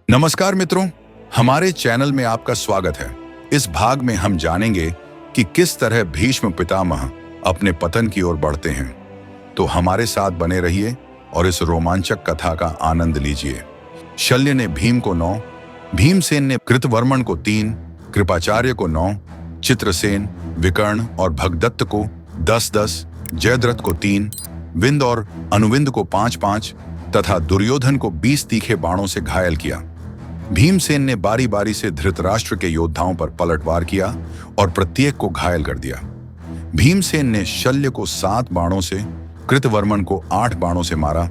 नमस्कार मित्रों, हमारे चैनल में आपका स्वागत है। इस भाग में हम जानेंगे कि किस तरह भीष्म पितामह अपने पतन की ओर बढ़ते हैं। तो हमारे साथ बने रहिए और इस रोमांचक कथा का आनंद लीजिए। शल्य ने भीम को 9, भीमसेन ने कृतवर्मन को 3, कृपाचार्य को 9, चित्रसेन, विकर्ण और भगदत्त को 10-10, जयद्रथ को 3, विंद और अनुविंद को 5-5 तथा दुर्योधन को 20 तीखे बाणों से घायल किया। भीमसेन ने बारी बारी से धृतराष्ट्र के योद्धाओं पर पलटवार किया और प्रत्येक को घायल कर दिया। भीमसेन ने शल्य को 7 बाणों से, कृतवर्मन को 8 बाणों से मारा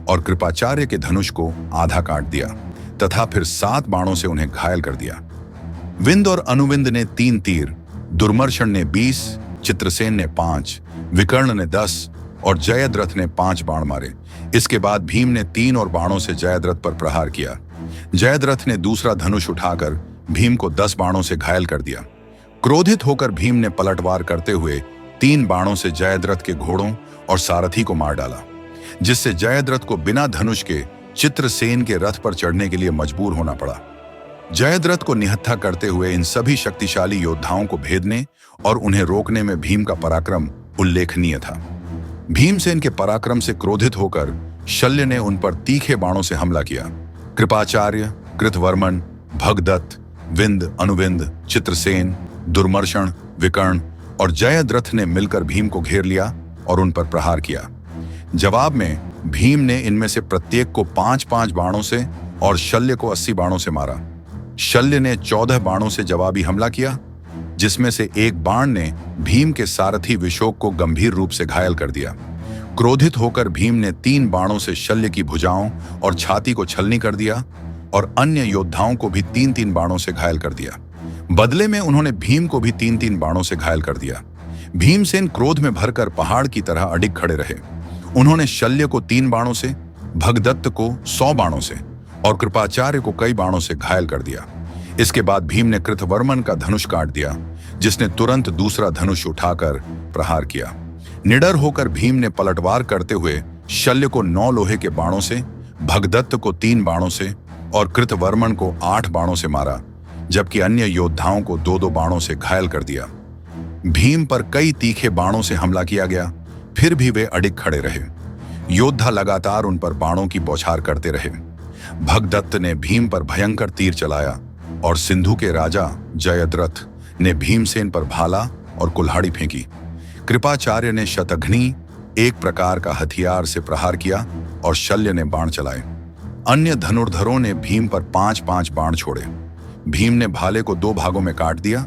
और कृपाचार्य के धनुष को आधा काट दिया तथा फिर 7 बाणों से उन्हें घायल कर दिया। विंद और अनुविंद ने 3 तीर, दुर्मर्शन ने 20, चित्रसेन ने 5, विकर्ण ने 10 और जयद्रथ ने 5 बाण मारे। इसके बाद भीम ने 3 और बाणों से जयद्रथ पर प्रहार किया। जयद्रथ ने दूसरा धनुष उठाकर भीम को 10 बाणों से घायल कर दिया। क्रोधित होकर भीम ने पलटवार करते हुए 3 बाणों से जयद्रथ के घोड़ों और सारथी को मार डाला, जिससे जयद्रथ को बिना धनुष के चित्रसेन के रथ पर चढ़ने के लिए मजबूर होना पड़ा। जयद्रथ को निहत्था करते हुए इन सभी शक्तिशाली योद्धाओं को भेदने और उन्हें रोकने में भीम का पराक्रम उल्लेखनीय था। भीमसेन के पराक्रम से क्रोधित होकर शल्य ने उन पर तीखे बाणों से हमला किया। कृपाचार्य, कृतवर्मन, भगदत्त, विंद, अनुविंद, चित्रसेन, दुर्मर्शन, विकर्ण और जयद्रथ ने मिलकर भीम को घेर लिया और उन पर प्रहार किया। जवाब में भीम ने इनमें से प्रत्येक को 5-5 बाणों से और शल्य को 80 बाणों से मारा। शल्य ने 14 बाणों से जवाबी हमला किया, जिसमें से एक बाण ने भीम के सारथी विशोक को गंभीर रूप से घायल कर दिया। क्रोधित होकर भीम ने 3 बाणों से शल्य की भुजाओं और छाती को छलनी कर दिया और अन्य योद्धाओं को भी 3-3 बाणों से घायल कर दिया। बदले में उन्होंने भीम को भी 3-3 बाणों से घायल कर दिया। भीमसेन क्रोध में भरकर पहाड़ की तरह अडिग खड़े रहे। उन्होंने शल्य को 3 बाणों से, भगदत्त को 100 बाणों से और कृपाचार्य को कई बाणों से घायल कर दिया। इसके बाद भीम ने कृतवर्मन का धनुष काट दिया, जिसने तुरंत दूसरा धनुष उठाकर प्रहार किया। निडर होकर भीम ने पलटवार करते हुए शल्य को 9 लोहे के बाणों से, भगदत्त को 3 बाणों से और कृतवर्मन को 8 बाणों से मारा, जबकि अन्य योद्धाओं को 2-2 बाणों से घायल कर दिया। भीम पर कई तीखे बाणों से हमला किया गया, फिर भी वे अडिग खड़े रहे। योद्धा लगातार उन पर बाणों की बौछार करते रहे। भगदत्त ने भीम पर भयंकर तीर चलाया और सिंधु के राजा जयद्रथ ने भीमसेन पर भाला और कुल्हाड़ी फेंकी। कृपाचार्य ने शतघ्नी, एक प्रकार का हथियार, से प्रहार किया और शल्य ने बाण चलाए। अन्य धनुर्धरों ने भीम पर 5-5 बाण छोड़े। भीम ने भाले को 2 भागों में काट दिया,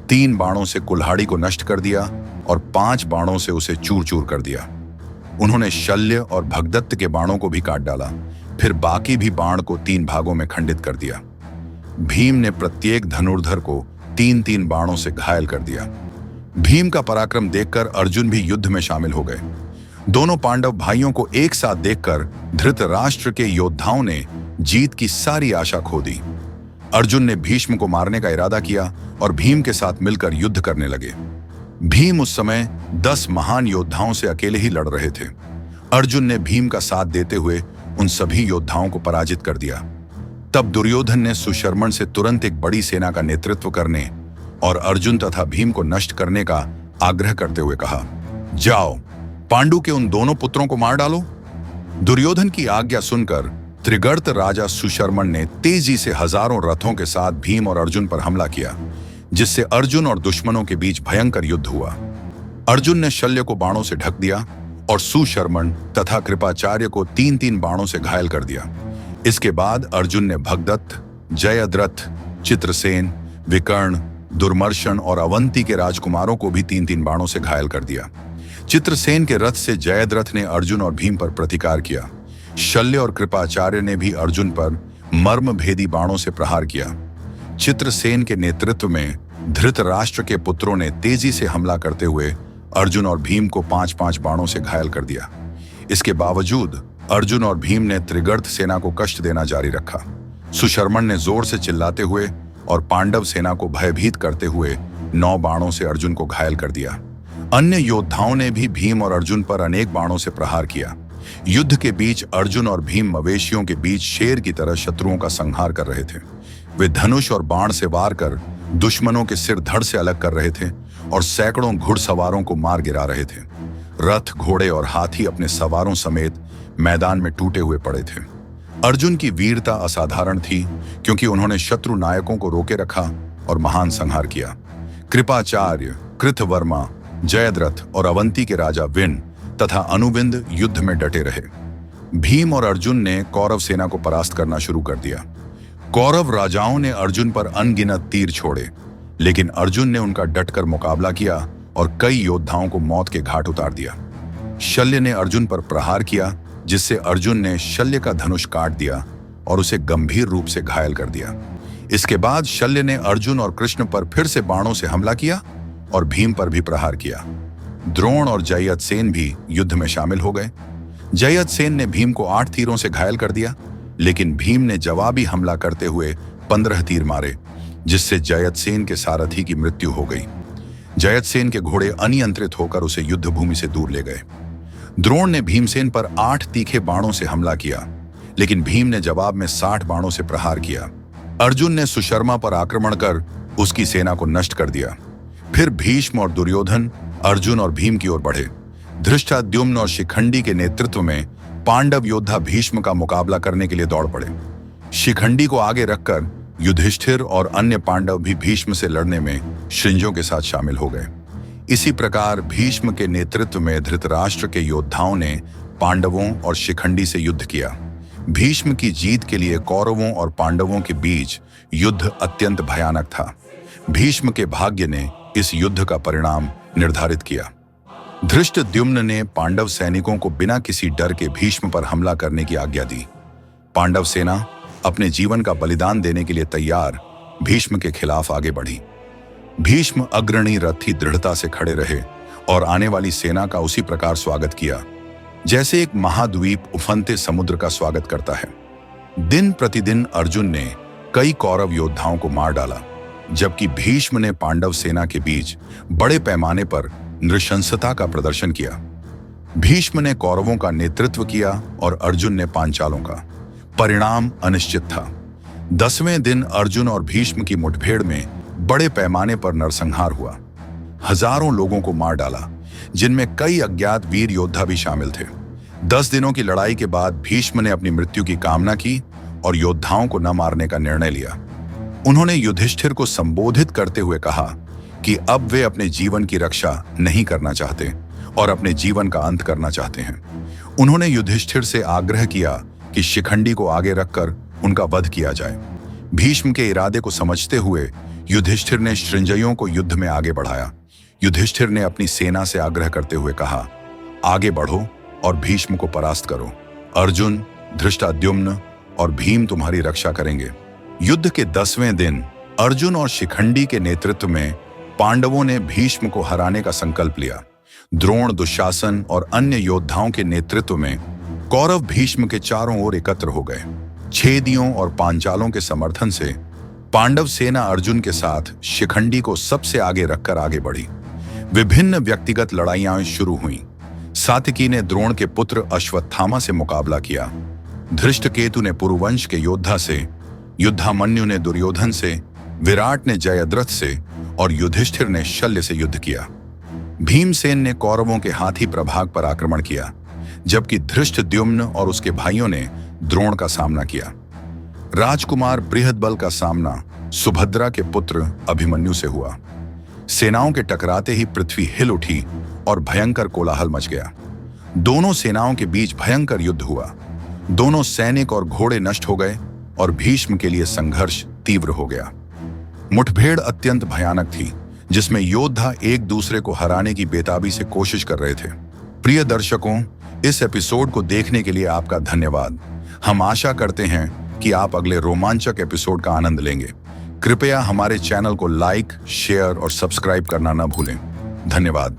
3 बाणों से कुल्हाड़ी को नष्ट कर दिया और 5 बाणों से उसे चूर चूर कर दिया। उन्होंने शल्य और भगदत्त के बाणों को भी काट डाला, फिर बाकी भी बाण को 3 भागों में खंडित कर दिया। भीम ने प्रत्येक धनुर्धर को 3-3 बाणों से घायल कर दिया। भीम का पराक्रम देखकर अर्जुन भी युद्ध में शामिल हो गए। दोनों पांडव भाइयों को एक साथ देखकर धृतराष्ट्र के योद्धाओं ने जीत की सारी आशा खो दी। अर्जुन ने भीष्म को मारने का इरादा किया और भीम के साथ मिलकर युद्ध करने लगे। भीम उस समय 10 महान योद्धाओं से अकेले ही लड़ रहे थे। अर्जुन ने भीम का साथ देते हुए उन सभी योद्धाओं को पराजित कर दिया। तब दुर्योधन ने सुशर्मन से तुरंत एक बड़ी सेना का नेतृत्व करने और अर्जुन तथा भीम को नष्ट करने का आग्रह करते हुए कहा, जाओ, पांडु के उन दोनों पुत्रों को मार डालो। दुर्योधन की आज्ञा सुनकर त्रिगर्त राजा सुशर्मन ने तेजी से हजारों रथों के साथ भीम और अर्जुन पर हमला किया, जिससे अर्जुन और दुश्मनों के बीच भयंकर युद्ध हुआ। अर्जुन ने शल्य को बाणों से ढक दिया और सुशर्मन तथा कृपाचार्य को 3-3 बाणों से घायल कर दिया। इसके बाद अर्जुन ने भगदत्त, जयद्रथ, चित्रसेन, विकर्ण, दुर्मर्शन और अवंती के राजकुमारों को भी 3-3 बाणों से घायल कर दिया। चित्रसेन के रथ से जयद्रथ ने अर्जुन और भीम पर प्रतिकार किया। शल्य और कृपाचार्य ने भी अर्जुन पर मर्मभेदी बाणों से प्रहार किया। चित्रसेन के नेतृत्व में धृतराष्ट्र के पुत्रों ने तेजी से हमला करते हुए अर्जुन और भीम को 5-5 बाणों से घायल कर दिया। इसके बावजूद अर्जुन और भीम ने त्रिगर्त सेना को कष्ट देना जारी रखा। सुशर्मन ने जोर से चिल्लाते हुए और पांडव सेना को भयभीत करते हुए 9 बाणों से अर्जुन को घायल कर दिया। अन्य योद्धाओं ने भी भीम और अर्जुन पर अनेक बाणों से प्रहार किया, युद्ध के बीच अर्जुन और भीम मवेशियों के बीच शेर की तरह शत्रुओं का संहार कर रहे थे। वे धनुष और बाण से वार कर दुश्मनों के सिर धड़ से अलग कर रहे थे और सैकड़ों घुड़सवारों को मार गिरा रहे थे। रथ, घोड़े और हाथी अपने सवारों समेत मैदान में टूटे हुए पड़े थे। अर्जुन की वीरता असाधारण थी क्योंकि उन्होंने शत्रु नायकों को रोके रखा और महान संहार किया। कृपाचार्य, कृतवर्मा, जयद्रथ और अवंती के राजा विन तथा अनुबिंद युद्ध में डटे रहे। भीम और अर्जुन ने कौरव सेना को परास्त करना शुरू कर दिया। कौरव राजाओं ने अर्जुन पर अनगिनत तीर छोड़े, लेकिन अर्जुन ने उनका डटकर मुकाबला किया और कई योद्धाओं को मौत के घाट उतार दिया। शल्य ने अर्जुन पर प्रहार किया, जिससे अर्जुन ने शल्य का धनुष काट दिया और उसे गंभीर रूप से घायल कर दिया। इसके बाद शल्य ने अर्जुन और कृष्ण पर फिर से बाणों से हमला किया और भीम पर भी प्रहार किया। द्रोण और जयद्रथ भी युद्ध में शामिल हो गए। जयद्रथ ने भीम को 8 तीरों से घायल कर दिया, लेकिन भीम ने जवाबी हमला करते हुए 15 तीर मारे, जिससे जयद्रथ के सारथी की मृत्यु हो गई। जयद्रथ के घोड़े अनियंत्रित होकर उसे युद्ध भूमि से दूर ले गए। द्रोण ने भीमसेन पर 8 तीखे बाणों से हमला किया, लेकिन भीम ने जवाब में 60 बाणों से प्रहार किया। अर्जुन ने सुशर्मा पर आक्रमण कर उसकी सेना को नष्ट कर दिया। फिर भीष्म और दुर्योधन अर्जुन और भीम की ओर बढ़े। धृष्टाद्युम्न और शिखंडी के नेतृत्व में पांडव योद्धा भीष्म का मुकाबला करने के लिए दौड़ पड़े। शिखंडी को आगे रखकर युधिष्ठिर और अन्य पांडव भी भीष्म से लड़ने में श्रिंजों के साथ शामिल हो गए। इसी प्रकार भीष्म के नेतृत्व में धृतराष्ट्र के योद्धाओं ने पांडवों और शिखंडी से युद्ध किया। भीष्म की जीत के लिए कौरवों और पांडवों के बीच युद्ध अत्यंत भयानक था। भीष्म के भाग्य ने इस युद्ध का परिणाम निर्धारित किया। धृष्टद्युम्न ने पांडव सैनिकों को बिना किसी डर के भीष्म पर हमला करने की आज्ञा दी। पांडव सेना अपने जीवन का बलिदान देने के लिए तैयार भीष्म के खिलाफ आगे बढ़ी। भीष्म अग्रणी रथी दृढ़ता से खड़े रहे और आने वाली सेना का उसी प्रकार स्वागत किया, जैसे एक महाद्वीप उफनते समुद्र का स्वागत करता है। दिन प्रतिदिन अर्जुन ने कई कौरव योद्धाओं को मार डाला, जबकि भीष्म ने पांडव सेना के बीच बड़े पैमाने पर नृशंसता का प्रदर्शन किया। भीष्म ने कौरवों का नेतृत्व किया और अर्जुन ने पांचालों का। परिणाम अनिश्चित था। 10वें दिन अर्जुन और भीष्म की मुठभेड़ में बड़े पैमाने पर नरसंहार हुआ। हजारों लोगों को मार डाला, जिनमें कई अज्ञात वीर योद्धा भी शामिल थे। 10 दिनों की लड़ाई के बाद भीष्म ने अपनी मृत्यु की कामना की और योद्धाओं को न मारने का निर्णय लिया। उन्होंने युधिष्ठिर को संबोधित करते हुए कहा कि अब वे अपने जीवन की रक्षा नहीं करना चाहते और अपने जीवन का अंत करना चाहते हैं। उन्होंने युधिष्ठिर से आग्रह किया कि शिखंडी को आगे रखकर उनका वध किया जाए। भीष्म के इरादे को समझते हुए युधिष्ठिर ने श्रृंजयों को युद्ध में आगे बढ़ाया। युधिष्ठिर ने अपनी सेना से आग्रह करते हुए कहा, आगे बढ़ो और भीष्म को परास्त करो। अर्जुन, धृष्टाद्युम्न और भीम तुम्हारी रक्षा करेंगे। युद्ध के 10वें दिन अर्जुन और शिखंडी के नेतृत्व में पांडवों ने भीष्म को हराने का संकल्प लिया। द्रोण, दुशासन और अन्य योद्धाओं के नेतृत्व में कौरव भीष्म के चारों ओर एकत्र हो गए। छेदियों और पांचालों के समर्थन से पांडव सेना अर्जुन के साथ शिखंडी को सबसे आगे रखकर आगे बढ़ी। विभिन्न व्यक्तिगत लड़ाइयां शुरू हुईं। सात्यकी ने द्रोण के पुत्र अश्वत्थामा से मुकाबला किया। धृष्टकेतु ने पुरुवंश के योद्धा से, युद्धामन्यु ने दुर्योधन से, विराट ने जयद्रथ से और युधिष्ठिर ने शल्य से युद्ध किया। भीमसेन ने कौरवों के हाथी प्रभाग पर आक्रमण किया, जबकि धृष्टद्युम्न और उसके भाइयों ने द्रोण का सामना किया। राजकुमार बृहद्बल का सामना सुभद्रा के पुत्र अभिमन्यु से हुआ। सेनाओं के टकराते ही पृथ्वी हिल उठी और भयंकर कोलाहल मच गया। दोनों सेनाओं के बीच भयंकर युद्ध हुआ। दोनों सैनिक और घोड़े नष्ट हो गए और भीष्म के लिए संघर्ष तीव्र हो गया। मुठभेड़ अत्यंत भयानक थी, जिसमें योद्धा एक दूसरे को हराने की बेताबी से कोशिश कर रहे थे। प्रिय दर्शकों, इस एपिसोड को देखने के लिए आपका धन्यवाद। हम आशा करते हैं कि आप अगले रोमांचक एपिसोड का आनंद लेंगे। कृपया हमारे चैनल को लाइक, शेयर और सब्सक्राइब करना न भूलें। धन्यवाद।